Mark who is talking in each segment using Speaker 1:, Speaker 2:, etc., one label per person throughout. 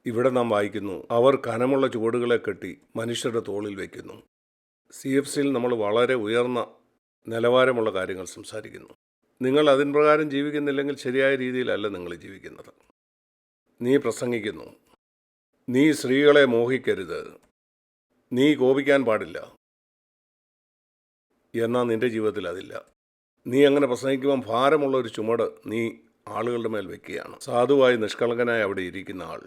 Speaker 1: ഇവിടെ നാം വായിക്കുന്നു, അവർ കനമുള്ള ചുവടുകളെ കെട്ടി മനുഷ്യരുടെ തോളിൽ വയ്ക്കുന്നു. CFCയിൽ നമ്മൾ വളരെ ഉയർന്ന നിലവാരമുള്ള കാര്യങ്ങൾ സംസാരിക്കുന്നു. നിങ്ങൾ അതിൻ പ്രകാരം ജീവിക്കുന്നില്ലെങ്കിൽ ശരിയായ രീതിയിലല്ല നിങ്ങൾ ജീവിക്കുന്നത്. നീ പ്രസംഗിക്കുന്നു, നീ സ്ത്രീകളെ മോഹിക്കരുത്, നീ കോപിക്കാൻ പാടില്ല, എന്നാൽ നിന്റെ ജീവിതത്തിൽ അതില്ല. നീ അങ്ങനെ പ്രസംഗിക്കുമ്പം ഭാരമുള്ള ഒരു ചുമട് നീ ആളുകളുടെ മേൽ വെക്കുകയാണ്. സാധുവായി നിഷ്കളങ്കനായി അവിടെ ഇരിക്കുന്ന ആൾ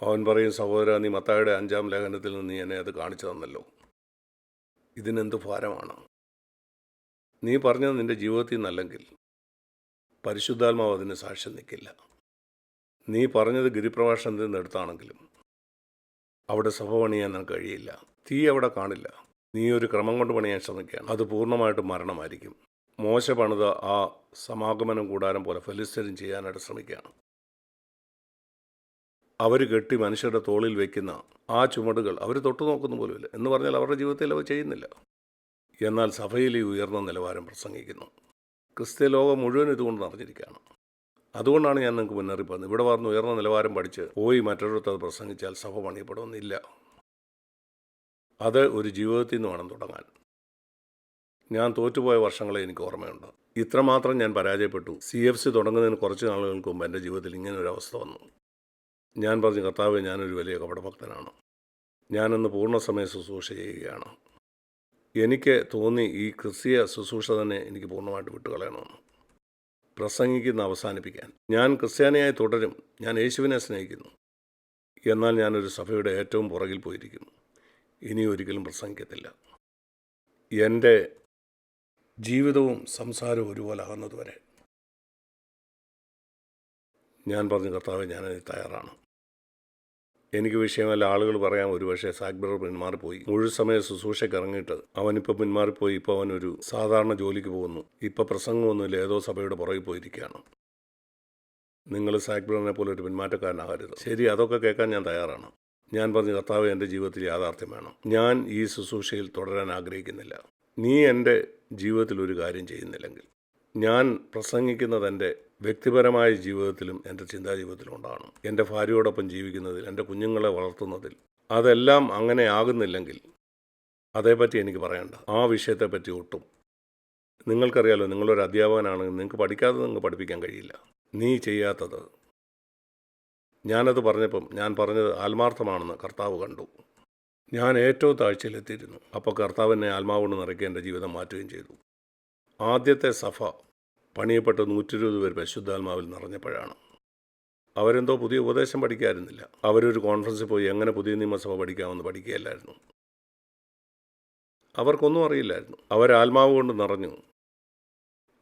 Speaker 1: അവൻ പറയും, സഹോദര, നീ മത്തായിയുടെ 5-ാം ലേഖനത്തിൽ നിന്ന് നീ എന്നെ അത് കാണിച്ചു തന്നല്ലോ, ഇതിനെന്ത് ഭാരമാണ്. നീ പറഞ്ഞത് നിന്റെ ജീവിതത്തിൽ നിന്നല്ലെങ്കിൽ പരിശുദ്ധാത്മാവ് അതിന് സാക്ഷ്യം നിൽക്കില്ല. നീ പറഞ്ഞത് ഗിരിപ്രഭാഷണത്തിൽ നിന്ന് എടുത്താണെങ്കിലും അവിടെ സഭ പണിയാൻ നിനക്ക് കഴിയില്ല. തീ അവിടെ കാണില്ല. നീ ഒരു ക്രമം കൊണ്ട് പണിയാൻ ശ്രമിക്കുകയാണ്. അത് പൂർണ്ണമായിട്ടും മരണമായിരിക്കും. മോശ പണിത ആ സമാഗമനം കൂടാരം പോലെ ഫെലിസ്ത്യരും ചെയ്യാനായിട്ട് ശ്രമിക്കുകയാണ്. അവർ കെട്ടി മനുഷ്യരുടെ തോളിൽ വയ്ക്കുന്ന ആ ചുമടുകൾ അവർ തൊട്ടു നോക്കുന്ന പോലുമില്ല. എന്ന് പറഞ്ഞാൽ അവരുടെ ജീവിതത്തിൽ അവർ ചെയ്യുന്നില്ല. എന്നാൽ സഭയിൽ ഈ ഉയർന്ന നിലവാരം പ്രസംഗിക്കുന്നു. ക്രിസ്ത്യ ലോകം മുഴുവൻ ഇതുകൊണ്ട് നിറഞ്ഞിരിക്കുകയാണ്. അതുകൊണ്ടാണ് ഞാൻ നിങ്ങൾക്ക് മുന്നറിയിപ്പ് തന്നത്. ഇവിടെ പറഞ്ഞ് ഉയർന്ന നിലവാരം പഠിച്ച് പോയി മറ്റൊരിടത്ത് അത് പ്രസംഗിച്ചാൽ സഭ പണിയപ്പെടുമെന്നില്ല. അത് ഒരു ജീവിതത്തിൽ നിന്ന് വേണം തുടങ്ങാൻ. ഞാൻ തോറ്റുപോയ വർഷങ്ങളെ എനിക്ക് ഓർമ്മയുണ്ട്. ഇത്രമാത്രം ഞാൻ പരാജയപ്പെട്ടു. CFC തുടങ്ങുന്നതിന് കുറച്ച് നാളുകൾക്ക് മുമ്പ് എൻ്റെ ജീവിതത്തിൽ ഇങ്ങനെ ഒരു അവസ്ഥ വന്നു. ഞാൻ പറഞ്ഞു, കർത്താവേ, ഞാനൊരു വലിയ കപടഭക്തനാണ്. ഞാനിന്ന് പൂർണ്ണസമയ ശുശ്രൂഷ ചെയ്യുകയാണ്. എനിക്ക് തോന്നി ഈ ക്രിസ്തീയ ശുശ്രൂഷ തന്നെ എനിക്ക് പൂർണ്ണമായിട്ട് വിട്ടുകളയണമെന്ന്. പ്രസംഗിക്കുന്ന അവസാനിപ്പിക്കാൻ. ഞാൻ ക്രിസ്ത്യാനിയായി തുടരും. ഞാൻ യേശുവിനെ സ്നേഹിക്കുന്നു. എന്നാൽ ഞാനൊരു സഭയുടെ ഏറ്റവും പുറകിൽ പോയിരിക്കും. ഇനി ഒരിക്കലും പ്രസംഗിക്കത്തില്ല. എൻ്റെ ജീവിതവും സംസാരവും ഒരുപോലെ ആകുന്നതുവരെ ഞാൻ പറഞ്ഞു, കർത്താവേ, ഞാനതിന് തയ്യാറാണ്. എനിക്ക് വിഷയമല്ല. ആളുകൾ പറയാം, ഒരുപക്ഷെ സാഗ്ബർ പിന്മാറിപ്പോയി, മുഴുവൻ സമയ ശുശ്രൂഷയ്ക്ക് ഇറങ്ങിയിട്ട് അവനിപ്പോൾ പിന്മാറിപ്പോയി, ഇപ്പോൾ അവനൊരു സാധാരണ ജോലിക്ക് പോകുന്നു, ഇപ്പോൾ പ്രസംഗമൊന്നുമില്ല, ഏതോ സഭയുടെ പുറകിൽ പോയിരിക്കുകയാണ്. നിങ്ങൾ സാഗ്ബറിനെ പോലെ ഒരു പിന്മാറ്റക്കാരനാകരുത്. ശരി, അതൊക്കെ കേൾക്കാൻ ഞാൻ തയ്യാറാണ്. ഞാൻ പറഞ്ഞു, കർത്താവേ, എൻ്റെ ജീവിതത്തിൽ യാഥാർത്ഥ്യം വേണം. ഞാൻ ഈ ശുശ്രൂഷയിൽ തുടരാൻ ആഗ്രഹിക്കുന്നില്ല. നീ എൻ്റെ ജീവിതത്തിൽ ഒരു കാര്യം ചെയ്യുന്നില്ലെങ്കിൽ ഞാൻ പ്രസംഗിക്കുന്നത് എൻ്റെ വ്യക്തിപരമായ ജീവിതത്തിലും എൻ്റെ ചിന്താജീവിതത്തിലും ഉണ്ടാകണം. എൻ്റെ ഭാര്യയോടൊപ്പം ജീവിക്കുന്നതിൽ, എൻ്റെ കുഞ്ഞുങ്ങളെ വളർത്തുന്നതിൽ, അതെല്ലാം അങ്ങനെ ആകുന്നില്ലെങ്കിൽ അതേപ്പറ്റി എനിക്ക് പറയണ്ട. ആ വിഷയത്തെപ്പറ്റി ഒട്ടും. നിങ്ങൾക്കറിയാലോ, നിങ്ങളൊരു അധ്യാപകനാണെങ്കിൽ നിങ്ങൾക്ക് പഠിക്കാതെ നിങ്ങൾക്ക് പഠിപ്പിക്കാൻ കഴിയില്ല. നീ ചെയ്യാത്തത്. ഞാനത് പറഞ്ഞപ്പം ഞാൻ പറഞ്ഞത് ആത്മാർത്ഥമാണെന്ന് കർത്താവ് കണ്ടു. ഞാൻ ഏറ്റവും താഴ്ചയിലെത്തിയിരുന്നു. അപ്പോൾ കർത്താവ് എന്നെ ആത്മാവ് കൊണ്ട് നിറയ്ക്കുക എൻ്റെ ജീവിതം മാറ്റുകയും ചെയ്തു. ആദ്യത്തെ സഭ പണിയപ്പെട്ട് 120 പേർ പരിശുദ്ധാത്മാവിൽ നിറഞ്ഞപ്പോഴാണ്. അവരെന്തോ പുതിയ ഉപദേശം പഠിക്കായിരുന്നില്ല. അവരൊരു കോൺഫറൻസിൽ പോയി എങ്ങനെ പുതിയ നിയമസഭ പഠിക്കാമെന്ന് പഠിക്കുകയല്ലായിരുന്നു. അവർക്കൊന്നും അറിയില്ലായിരുന്നു. അവർ ആത്മാവ് കൊണ്ട് നിറഞ്ഞു.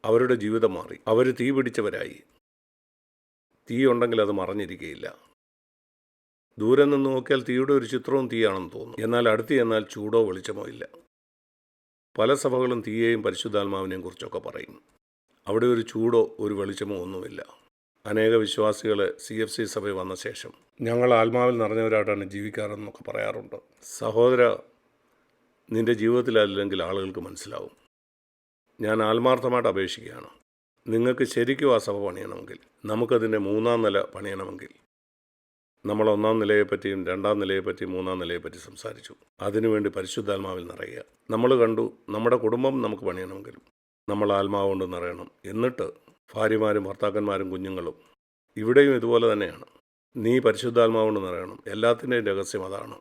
Speaker 1: അവരുടെ ജീവിതം മാറി. അവർ തീ പിടിച്ചവരായി. തീ ഉണ്ടെങ്കിൽ അത് മറഞ്ഞിരിക്കുകയില്ല. ദൂരെ നിന്ന് നോക്കിയാൽ തീയുടെ ഒരു ചിത്രവും തീയാണെന്ന് തോന്നും. എന്നാൽ അടുത്ത് ചെന്നാൽ ചൂടോ വെളിച്ചമോ ഇല്ല. പല സഭകളും തീയെയും പരിശുദ്ധാത്മാവിനെയും കുറിച്ചൊക്കെ പറയും. അവിടെ ഒരു ചൂടോ ഒരു വെളിച്ചമോ ഒന്നുമില്ല. അനേക വിശ്വാസികൾ CFC സഭ വന്ന ശേഷം ഞങ്ങൾ ആത്മാവിൽ നിറഞ്ഞവരായിട്ടാണ് ജീവിക്കാറെന്നൊക്കെ പറയാറുണ്ട്. സഹോദര, നിൻ്റെ ജീവിതത്തിലല്ലെങ്കിൽ ആളുകൾക്ക് മനസ്സിലാവും. ഞാൻ ആത്മാർത്ഥമായിട്ട് അപേക്ഷിക്കുകയാണ്. നിങ്ങൾക്ക് ശരിക്കും ആ സഭ പണിയണമെങ്കിൽ, നമുക്കതിൻ്റെ 3-ാം നില പണിയണമെങ്കിൽ, നമ്മൾ 1-ാം നിലയെപ്പറ്റിയും 2-ാം നിലയെപ്പറ്റിയും 3-ാം നിലയെപ്പറ്റി സംസാരിച്ചു. അതിനുവേണ്ടി പരിശുദ്ധാത്മാവിൽ നിറയുക. നമ്മൾ കണ്ടു, നമ്മുടെ കുടുംബം നമുക്ക് പണിയണമെങ്കിലും നമ്മൾ ആത്മാവ് കൊണ്ട് നിറയണം. എന്നിട്ട് ഭാര്യമാരും ഭർത്താക്കന്മാരും കുഞ്ഞുങ്ങളും. ഇവിടെയും ഇതുപോലെ തന്നെയാണ്. നീ പരിശുദ്ധാത്മാവ് കൊണ്ട് നിറയണം. എല്ലാത്തിൻ്റെയും രഹസ്യം അതാണ്.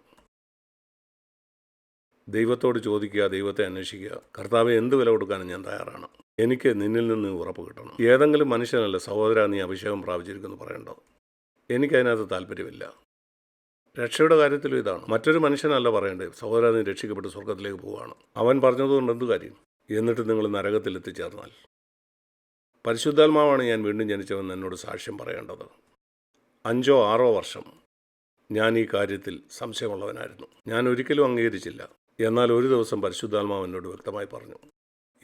Speaker 1: ദൈവത്തോട് ചോദിക്കുക, ദൈവത്തെ അന്വേഷിക്കുക. കർത്താവെ, എന്ത് വില കൊടുക്കാനും ഞാൻ തയ്യാറാണ്. എനിക്ക് നിന്നിൽ നിന്ന് ഉറപ്പ് കിട്ടണം. ഏതെങ്കിലും മനുഷ്യനല്ല, സഹോദര, നീ അഭിഷേകം പ്രാപിച്ചിരിക്കുമെന്ന് പറയേണ്ടത്. എനിക്കതിനകത്ത് താല്പര്യമില്ല. രക്ഷയുടെ കാര്യത്തിലും ഇതാണ്. മറ്റൊരു മനുഷ്യനല്ല പറയേണ്ടത്, സഹോദര, നീ രക്ഷിക്കപ്പെട്ട് സ്വർഗത്തിലേക്ക് പോവുകയാണ്. അവൻ പറഞ്ഞതുകൊണ്ട് എന്ത് കാര്യം? എന്നിട്ട് നിങ്ങൾ നരകത്തിൽ എത്തിച്ചേർന്നാൽ. പരിശുദ്ധാത്മാവാണ് ഞാൻ വീണ്ടും ജനിച്ചവെന്ന് എന്നോട് സാക്ഷ്യം പറയേണ്ടത്. 5-6 വർഷം ഞാൻ ഈ കാര്യത്തിൽ സംശയമുള്ളവനായിരുന്നു. ഞാൻ ഒരിക്കലും അംഗീകരിച്ചില്ല. എന്നാൽ ഒരു ദിവസം പരിശുദ്ധാത്മാവ് എന്നോട് വ്യക്തമായി പറഞ്ഞു,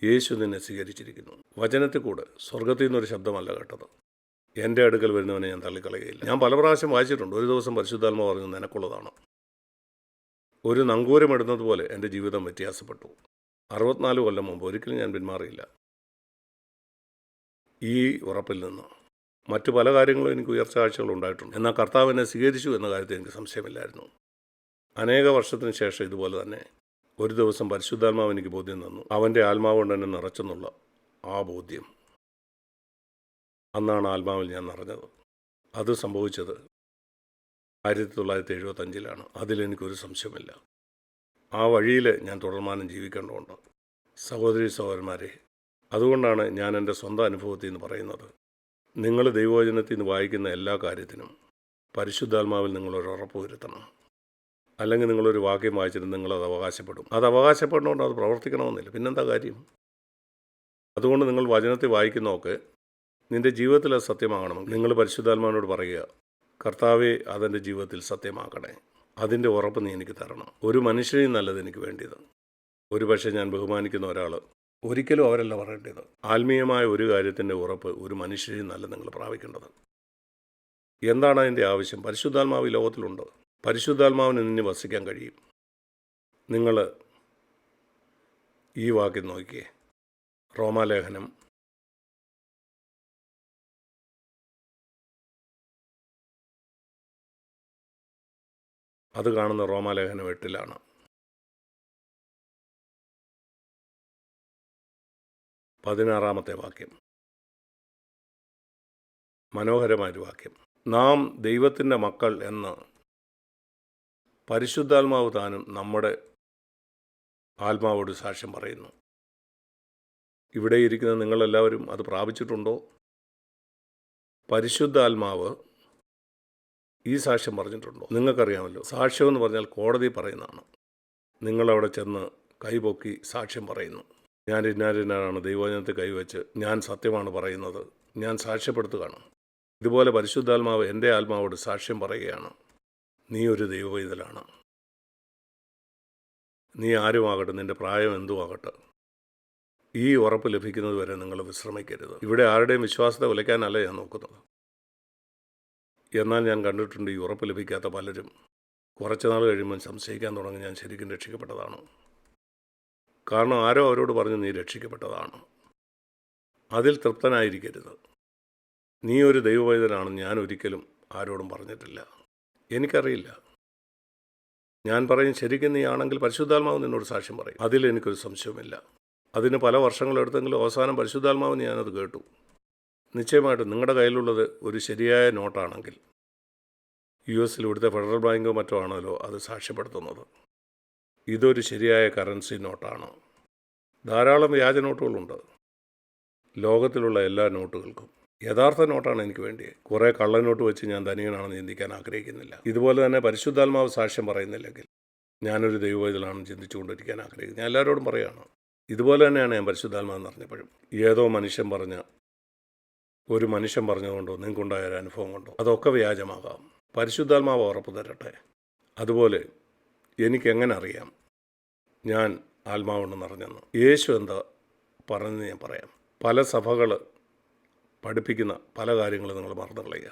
Speaker 1: യേശു നിന്നെ സ്വീകരിച്ചിരിക്കുന്നു. വചനത്തിൽ കൂടെ, സ്വർഗത്തിൽ നിന്നൊരു ശബ്ദമല്ല കേട്ടത്. എൻ്റെ അടുക്കൽ വരുന്നവനെ ഞാൻ തള്ളിക്കളയുകയില്ല. ഞാൻ പല പ്രാവശ്യം വായിച്ചിട്ടുണ്ട്. ഒരു ദിവസം പരിശുദ്ധാത്മാവ് പറഞ്ഞു, നിനക്കുള്ളതാണ്. ഒരു നങ്കൂരമിടുന്നത് പോലെ എൻ്റെ ജീവിതം വ്യത്യാസപ്പെട്ടു. 64 കൊല്ലം മുമ്പ് ഒരിക്കലും ഞാൻ പിന്മാറിയില്ല. ഈ ഉറപ്പിൽ നിന്ന് മറ്റു പല കാര്യങ്ങളും എനിക്ക് ഉയർച്ച കാഴ്ചകൾ ഉണ്ടായിട്ടുണ്ട്. എന്നാൽ കർത്താവ് എന്നെ സ്വീകരിച്ചു എന്ന കാര്യത്തിൽ എനിക്ക് സംശയമില്ലായിരുന്നു. അനേക വർഷത്തിന് ശേഷം ഇതുപോലെ തന്നെ ഒരു ദിവസം പരിശുദ്ധാത്മാവ് എനിക്ക് ബോധ്യം തന്നു. അവൻ്റെ ആത്മാവ് കൊണ്ട് എന്നെ നിറച്ചെന്നുള്ള ആ ബോധ്യം. അന്നാണ് ആത്മാവിൽ ഞാൻ നിറഞ്ഞത്. അത് സംഭവിച്ചത് 1975 അതിലെനിക്കൊരു സംശയമില്ല. ആ വഴിയിൽ ഞാൻ തുടർമാനം ജീവിക്കേണ്ടതുണ്ട്. സഹോദരി സഹോദരന്മാരെ, അതുകൊണ്ടാണ് ഞാൻ എൻ്റെ സ്വന്തം അനുഭവത്തിൽ നിന്ന് പറയുന്നത്. നിങ്ങൾ ദൈവവചനത്തിൽ നിന്ന് വായിക്കുന്ന എല്ലാ കാര്യത്തിനും പരിശുദ്ധാത്മാവിൽ നിങ്ങളൊരു ഉറപ്പ് വരുത്തണം. അല്ലെങ്കിൽ നിങ്ങളൊരു വാക്യം വായിച്ചിട്ട് നിങ്ങളത് അവകാശപ്പെടും. അത് അവകാശപ്പെടുന്നതുകൊണ്ട് അത് പ്രവർത്തിക്കണമെന്നില്ല. പിന്നെന്താ കാര്യം? അതുകൊണ്ട് നിങ്ങൾ വചനത്തിൽ വായിക്കുന്നതൊക്കെ നിൻ്റെ ജീവിതത്തിൽ അത് സത്യമാകണമെങ്കിൽ നിങ്ങൾ പരിശുദ്ധാത്മാവിനോട് പറയുക, കർത്താവെ അതെൻ്റെ ജീവിതത്തിൽ സത്യമാക്കണേ. അതിൻ്റെ ഉറപ്പ് നീ എനിക്ക് തരണം. ഒരു മനുഷ്യനെയും നല്ലത് എനിക്ക് വേണ്ടിയത്. ഒരു പക്ഷേ ഞാൻ ബഹുമാനിക്കുന്ന ഒരാൾ, ഒരിക്കലും അവരല്ല പറയേണ്ടത്. ആത്മീയമായ ഒരു കാര്യത്തിൻ്റെ ഉറപ്പ് ഒരു മനുഷ്യനെയും നല്ല നിങ്ങൾ പ്രാപിക്കേണ്ടത്. എന്താണ് അതിൻ്റെ ആവശ്യം? പരിശുദ്ധാത്മാവ് ഈ ലോകത്തിലുണ്ട്. പരിശുദ്ധാത്മാവിന് നിന്നെ വസിക്കാൻ കഴിയും. നിങ്ങൾ ഈ വാക്യം നോക്കിയേ. റോമാലേഖനം 8 കാണുന്ന റോമാലേഖനം 8 16 വാക്യം. മനോഹരമായൊരു വാക്യം. നാം ദൈവത്തിൻ്റെ മക്കൾ എന്ന് പരിശുദ്ധാത്മാവ് താനും നമ്മുടെ ആത്മാവോട് സാക്ഷ്യം പറയുന്നു. ഇവിടെ ഇരിക്കുന്ന നിങ്ങളെല്ലാവരും അത് പ്രാപിച്ചിട്ടുണ്ടോ? പരിശുദ്ധാത്മാവ് ഈ സാക്ഷ്യം പറഞ്ഞിട്ടുണ്ടോ? നിങ്ങൾക്കറിയാമല്ലോ, സാക്ഷ്യമെന്ന് പറഞ്ഞാൽ കോടതി പറയുന്നതാണ്. നിങ്ങളവിടെ ചെന്ന് കൈപൊക്കി സാക്ഷ്യം പറയുന്നു. ഞാൻ ഇന്നാരിനാണ് ദൈവവചനത്തെ കൈവച്ച് ഞാൻ സത്യമാണ് പറയുന്നത്, ഞാൻ സാക്ഷ്യപ്പെടുത്തുകയാണ്. ഇതുപോലെ പരിശുദ്ധാത്മാവ് എൻ്റെ ആത്മാവോട് സാക്ഷ്യം പറയുകയാണ്, നീ ഒരു ദൈവവൈതലാണ്. നീ ആരുമാകട്ടെ, നിൻ്റെ പ്രായം എന്തുമാകട്ടെ, ഈ ഉറപ്പ് ലഭിക്കുന്നത് വരെ നിങ്ങൾ വിശ്രമിക്കരുത്. ഇവിടെ ആരുടെയും വിശ്വാസത്തെ ഉലയ്ക്കാനല്ല ഞാൻ നോക്കുന്നത്. എന്നാൽ ഞാൻ കണ്ടിട്ടുണ്ട്, ഈ ഉറപ്പ് ലഭിക്കാത്ത പലരും കുറച്ച് നാൾ കഴിയുമ്പോൾ സംശയിക്കാൻ തുടങ്ങി, ഞാൻ ശരിക്കും രക്ഷിക്കപ്പെട്ടതാണ്. കാരണം ആരോ അവരോട് പറഞ്ഞു നീ രക്ഷിക്കപ്പെട്ടതാണ്. അതിൽ തൃപ്തനായിരിക്കരുത്. നീ ഒരു ദൈവവൈതനാണെന്ന് ഞാൻ ഒരിക്കലും ആരോടും പറഞ്ഞിട്ടില്ല. എനിക്കറിയില്ല. ഞാൻ പറയും ശരിക്കും നീ ആണെങ്കിൽ പരിശുദ്ധാത്മാവ് നിന്നോട് സാക്ഷ്യം പറയും. അതിൽ എനിക്കൊരു സംശയവുമില്ല. അതിന് പല വർഷങ്ങളെടുത്തെങ്കിലും അവസാനം പരിശുദ്ധാത്മാവിന് ഞാനത് കേട്ടു. നിശ്ചയമായിട്ടും നിങ്ങളുടെ കയ്യിലുള്ളത് ഒരു ശരിയായ നോട്ടാണെങ്കിൽ, US ഇവിടുത്തെ ഫെഡറൽ ബാങ്കോ മറ്റോ ആണല്ലോ അത് സാക്ഷ്യപ്പെടുത്തുന്നത്. ഇതൊരു ശരിയായ കറൻസി നോട്ടാണ്. ധാരാളം വ്യാജ നോട്ടുകളുണ്ട് ലോകത്തിലുള്ള എല്ലാ നോട്ടുകൾക്കും. യഥാർത്ഥ നോട്ടാണ് എനിക്ക് വേണ്ടി. കുറേ കള്ളനോട്ട് വെച്ച് ഞാൻ ധനികനാണെന്ന് ചിന്തിക്കാൻ ആഗ്രഹിക്കുന്നില്ല. ഇതുപോലെ തന്നെ പരിശുദ്ധാത്മാവ് സാക്ഷ്യം പറയുന്നില്ലെങ്കിൽ ഞാനൊരു ദൈവവൈതലാണെന്ന് ചിന്തിച്ചുകൊണ്ടിരിക്കാൻ ആഗ്രഹിക്കുന്നു. ഞാൻ എല്ലാവരോടും പറയുകയാണ്. ഇതുപോലെ തന്നെയാണ് ഞാൻ പരിശുദ്ധാത്മാവെന്ന് അറിഞ്ഞപ്പോഴും. ഏതോ ഒരു മനുഷ്യൻ പറഞ്ഞതുകൊണ്ടോ നിങ്ങൾക്കുണ്ടായ ഒരു അനുഭവം കൊണ്ടോ അതൊക്കെ വ്യാജമാകാം. പരിശുദ്ധാത്മാവ് ഉറപ്പ് തരട്ടെ. അതുപോലെ എനിക്കെങ്ങനെ അറിയാം ഞാൻ ആത്മാവുണ്ടെന്ന് അറിഞ്ഞെന്ന്? യേശു എന്താ പറഞ്ഞെന്ന് ഞാൻ പറയാം. പല സഭകൾ പഠിപ്പിക്കുന്ന പല കാര്യങ്ങളും നിങ്ങൾ മറന്നു കളയുക.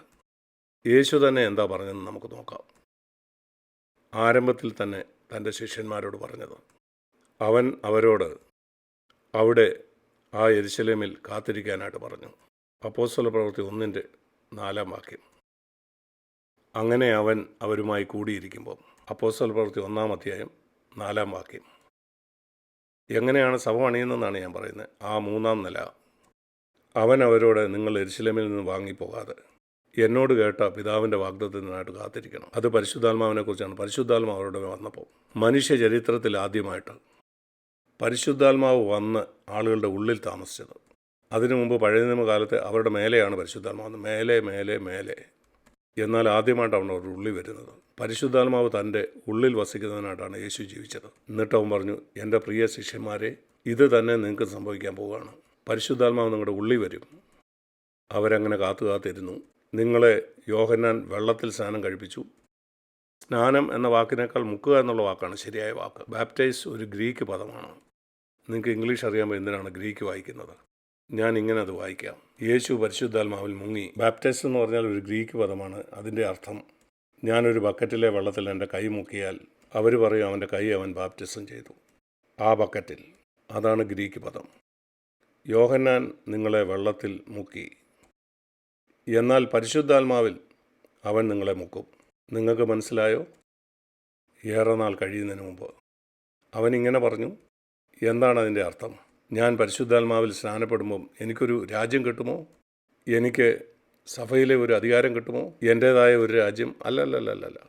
Speaker 1: യേശു തന്നെ എന്താ പറഞ്ഞതെന്ന് നമുക്ക് നോക്കാം. ആരംഭത്തിൽ തന്നെ തൻ്റെ ശിഷ്യന്മാരോട് പറഞ്ഞത്, അവൻ അവരോട് അവിടെ ആ യെരുശലേമിൽ കാത്തിരിക്കാനായിട്ട് പറഞ്ഞു. അപ്പോസ്തലപ്രവൃത്തി 1:4 വാക്യം. അങ്ങനെ അവൻ അവരുമായി കൂടിയിരിക്കുമ്പോൾ. അപ്പോസ്തലപ്രവൃത്തി 1 വാക്യം. എങ്ങനെയാണ് സഭ അണിയുന്നതെന്നാണ് ഞാൻ പറയുന്നത്. ആ 3 നില. അവൻ അവരോട് നിങ്ങൾ യെരുശലേമിൽ നിന്ന് വാങ്ങിപ്പോകാതെ എന്നോട് കേട്ട പിതാവിൻ്റെ വാഗ്ദത്തത്തിനായിട്ട് കാത്തിരിക്കണം. അത് പരിശുദ്ധാത്മാവിനെ കുറിച്ചാണ്. പരിശുദ്ധാത്മാവ് അവരുടെ വന്നപ്പോൾ മനുഷ്യ ചരിത്രത്തിൽ ആദ്യമായിട്ട് പരിശുദ്ധാത്മാവ് വന്ന് ആളുകളുടെ ഉള്ളിൽ താമസിച്ചത്. അതിനു മുമ്പ് പഴയ നിയമകാലത്ത് അവരുടെ മേലെയാണ് പരിശുദ്ധാത്മാവ്. മേലെ എന്നാൽ ആദ്യമായിട്ട് അവരുടെ ഉള്ളിൽ വരുന്നത്. പരിശുദ്ധാത്മാവ് തൻ്റെ ഉള്ളിൽ വസിക്കുന്നതിനായിട്ടാണ് യേശു ജീവിച്ചത്. എന്നിട്ട് അവൻ പറഞ്ഞു, എൻ്റെ പ്രിയ ശിഷ്യന്മാരെ, ഇത് തന്നെ നിങ്ങൾക്ക് സംഭവിക്കാൻ പോവുകയാണ്. പരിശുദ്ധാത്മാവ് നിങ്ങളുടെ ഉള്ളിൽ വരും. അവരങ്ങനെ കാത്തിരുന്നു. നിങ്ങളെ യോഹന്നാൻ വെള്ളത്തിൽ സ്നാനം കഴിപ്പിച്ചു. സ്നാനം എന്ന വാക്കിനേക്കാൾ മുക്കുക എന്നുള്ള വാക്കാണ് ശരിയായ വാക്ക്. ബാപ്റ്റൈസ് ഒരു ഗ്രീക്ക് പദമാണ്. നിങ്ങൾക്ക് ഇംഗ്ലീഷ് അറിയാമ്പോൾ എന്തിനാണ് ഗ്രീക്ക് വായിക്കുന്നത്? ഞാൻ ഇങ്ങനെ അത് വായിക്കാം. യേശു പരിശുദ്ധാത്മാവിൽ മുങ്ങി. ബാപ്റ്റൈസ് എന്ന് പറഞ്ഞാൽ ഒരു ഗ്രീക്ക് പദമാണ്. അതിൻ്റെ അർത്ഥം, ഞാനൊരു ബക്കറ്റിലെ വെള്ളത്തിൽ എൻ്റെ കൈ മുക്കിയാൽ അവർ പറയും അവൻ്റെ കൈ അവൻ ബാപ്റ്റിസം ചെയ്തു. ആ ബക്കറ്റിൽ. അതാണ് ഗ്രീക്ക് പദം. യോഹന്നാൻ നിങ്ങളെ വെള്ളത്തിൽ മുക്കി. എന്നാൽ പരിശുദ്ധാത്മാവിൽ അവൻ നിങ്ങളെ മുക്കും. നിങ്ങൾക്ക് മനസ്സിലായോ? ഏറെ നാൾ കഴിയുന്നതിന് മുമ്പ് അവൻ ഇങ്ങനെ പറഞ്ഞു. എന്താണ് അതിൻ്റെ അർത്ഥം? ഞാൻ പരിശുദ്ധാത്മാവിൽ സ്നാനപ്പെടുമ്പം എനിക്കൊരു രാജ്യം കിട്ടുമോ? എനിക്ക് സഭയിലെ ഒരു അധികാരം കിട്ടുമോ? എൻ്റേതായ ഒരു രാജ്യം? അല്ലല്ലല്ലല്ല,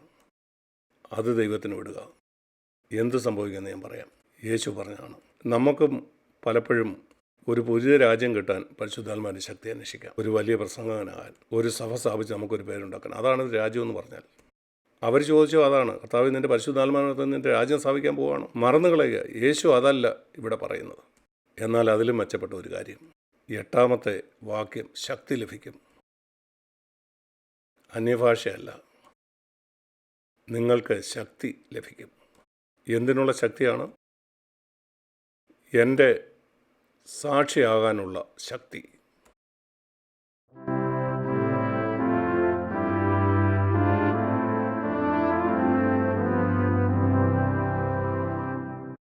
Speaker 1: അത് ദൈവത്തിന് വിടുക. എന്ത് സംഭവിക്കുമെന്ന് ഞാൻ പറയാം. യേശു പറഞ്ഞതാണ്. നമുക്കും പലപ്പോഴും ഒരു പുതിയ രാജ്യം കിട്ടാൻ പരിശുദ്ധാത്മാവിൻ്റെ ശക്തി അന്വേഷിക്കാം. ഒരു വലിയ പ്രസംഗകനാകാൻ, ഒരു സഭ സ്ഥാപിച്ച് നമുക്കൊരു പേരുണ്ടാക്കാൻ. അതാണ് രാജ്യം എന്ന് പറഞ്ഞാൽ. അവർ ചോദിച്ചോ അതാണ്. കർത്താവ് നിൻ്റെ പരിശുദ്ധാത്മാവിനകത്ത് നിൻ്റെ രാജ്യം സ്ഥാപിക്കാൻ പോവുകയാണോ? മറന്നു കളയുക. യേശു അതല്ല ഇവിടെ പറയുന്നത്. എന്നാൽ അതിലും മെച്ചപ്പെട്ട ഒരു കാര്യം, 8ാമത്തെ വാക്യം, ശക്തി ലഭിക്കും. അന്യഭാഷയല്ല, നിങ്ങൾക്ക് ശക്തി ലഭിക്കും. എന്തിനുള്ള ശക്തിയാണ്? എൻ്റെ സാക്ഷിയാകാനുള്ള ശക്തി.